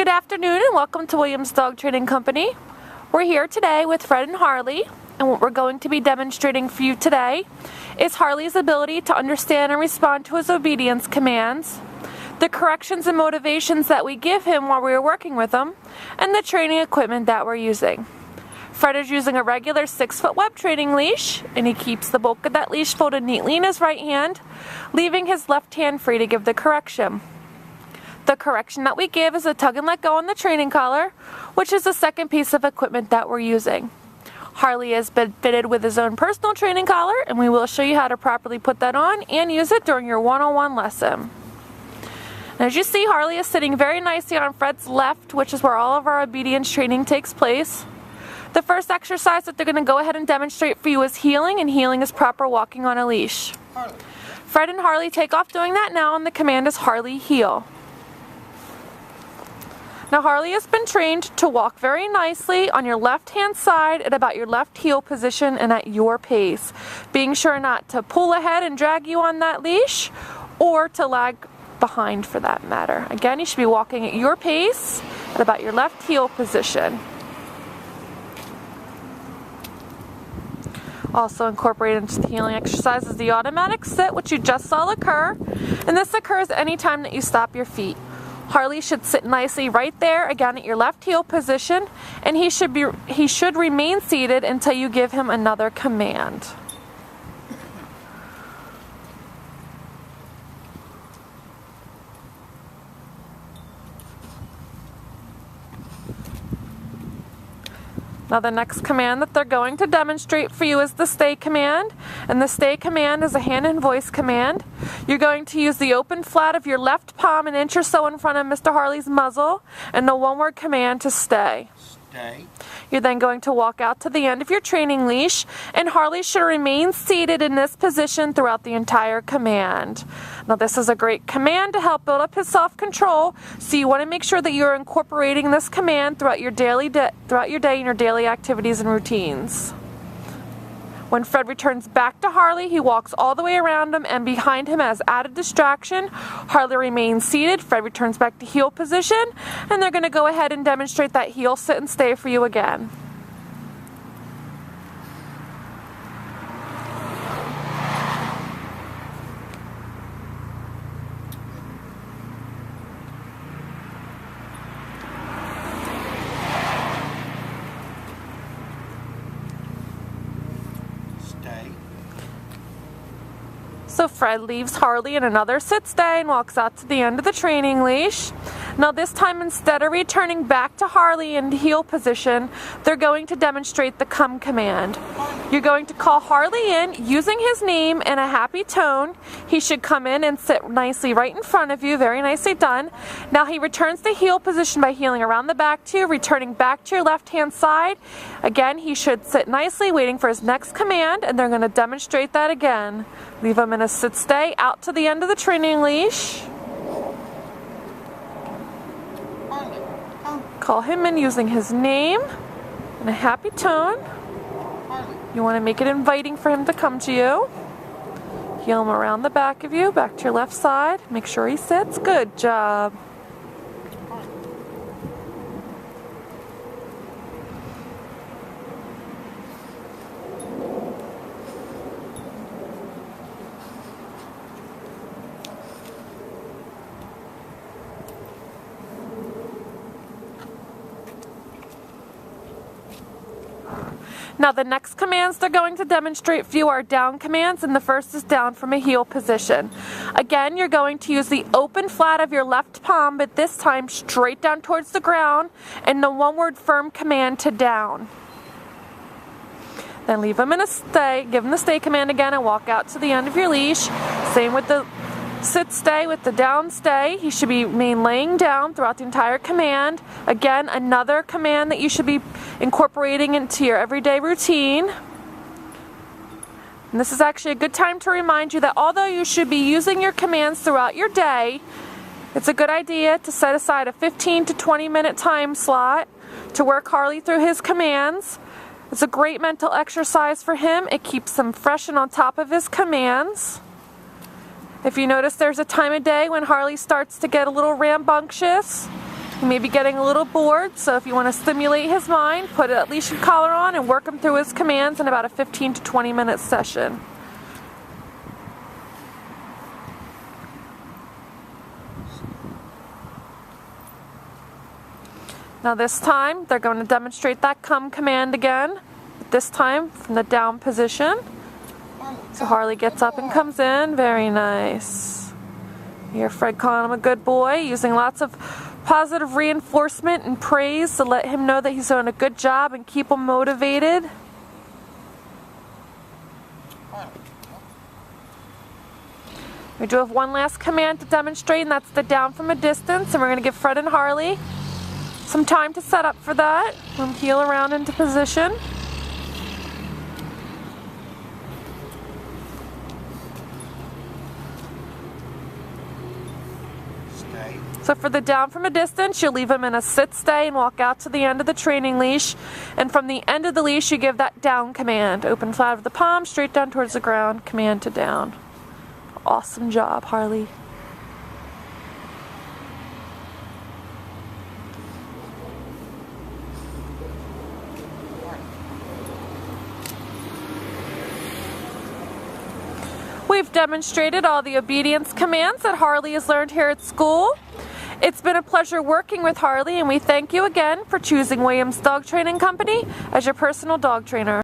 Good afternoon and welcome to Williams Dog Training Company. We're here today with Fred and Harley, and what we're going to be demonstrating for you today is Harley's ability to understand and respond to his obedience commands, the corrections and motivations that we give him while we are working with him, and the training equipment that we're using. Fred is using a regular 6-foot web training leash, and he keeps the bulk of that leash folded neatly in his right hand, leaving his left hand free to give the correction. The correction that we give is a tug and let go on the training collar, which is the second piece of equipment that we're using. Harley has been fitted with his own personal training collar, and we will show you how to properly put that on and use it during your one-on-one lesson. And as you see, Harley is sitting very nicely on Fred's left, which is where all of our obedience training takes place. The first exercise that they're going to go ahead and demonstrate for you is heeling, and heeling is proper walking on a leash. Fred and Harley take off doing that now, and the command is Harley heel. Now Harley has been trained to walk very nicely on your left hand side at about your left heel position and at your pace, being sure not to pull ahead and drag you on that leash or to lag behind for that matter. Again, you should be walking at your pace at about your left heel position. Also incorporated into the heeling exercise is the automatic sit, which you just saw occur, and this occurs anytime that you stop your feet. Harley should sit nicely right there, again at your left heel position, and he should remain seated until you give him another command. Now the next command that they're going to demonstrate for you is the stay command, and the stay command is a hand and voice command. You're going to use the open flat of your left palm an inch or so in front of Mr. Harley's muzzle, and the one-word command to stay. Stay. You're then going to walk out to the end of your training leash, and Harley should remain seated in this position throughout the entire command. Now this is a great command to help build up his self-control, so you want to make sure that you're incorporating this command throughout your day and your daily activities and routines. When Fred returns back to Harley, he walks all the way around him and behind him as added distraction. Harley remains seated, Fred returns back to heel position, and they're going to go ahead and demonstrate that heel sit and stay for you again. So Fred leaves Harley in another sit stay and walks out to the end of the training leash. Now this time, instead of returning back to Harley in heel position, they're going to demonstrate the come command. You're going to call Harley in using his name in a happy tone. He should come in and sit nicely right in front of you. Very nicely done. Now he returns to heel position by heeling around the back to you, returning back to your left hand side. Again, he should sit nicely waiting for his next command, and they're going to demonstrate that again. Leave him in a sit stay out to the end of the training leash. Call him in using his name in a happy tone. You want to make it inviting for him to come to you. Heel him around the back of you, back to your left side. Make sure he sits. Good job. Now the next commands they're going to demonstrate for you are down commands, and the first is down from a heel position. Again, you're going to use the open flat of your left palm, but this time straight down towards the ground, and the one-word firm command to down. Then leave him in a stay, give him the stay command again, and walk out to the end of your leash. Same with the sit stay with the down stay. He should remain laying down throughout the entire command. Again, another command that you should be incorporating into your everyday routine. And this is actually a good time to remind you that although you should be using your commands throughout your day, it's a good idea to set aside a 15 to 20 minute time slot to work Harley through his commands. It's a great mental exercise for him. It keeps him fresh and on top of his commands. If you notice, there's a time of day when Harley starts to get a little rambunctious. He may be getting a little bored, so if you want to stimulate his mind, put a leash and collar on and work him through his commands in about a 15 to 20 minute session. Now this time, they're going to demonstrate that come command again, this time from the down position. So Harley gets up and comes in, very nice. You hear Fred calling him a good boy, using lots of positive reinforcement and praise to let him know that he's doing a good job and keep him motivated. We do have one last command to demonstrate, and that's the down from a distance, and we're going to give Fred and Harley some time to set up for that. Let them heel around into position. Stay. So for the down from a distance, you leave him in a sit, stay, and walk out to the end of the training leash. And from the end of the leash, you give that down command. Open flat of the palm, straight down towards the ground, command to down. Awesome job, Harley. We've demonstrated all the obedience commands that Harley has learned here at school. It's been a pleasure working with Harley, and we thank you again for choosing Williams Dog Training Company as your personal dog trainer.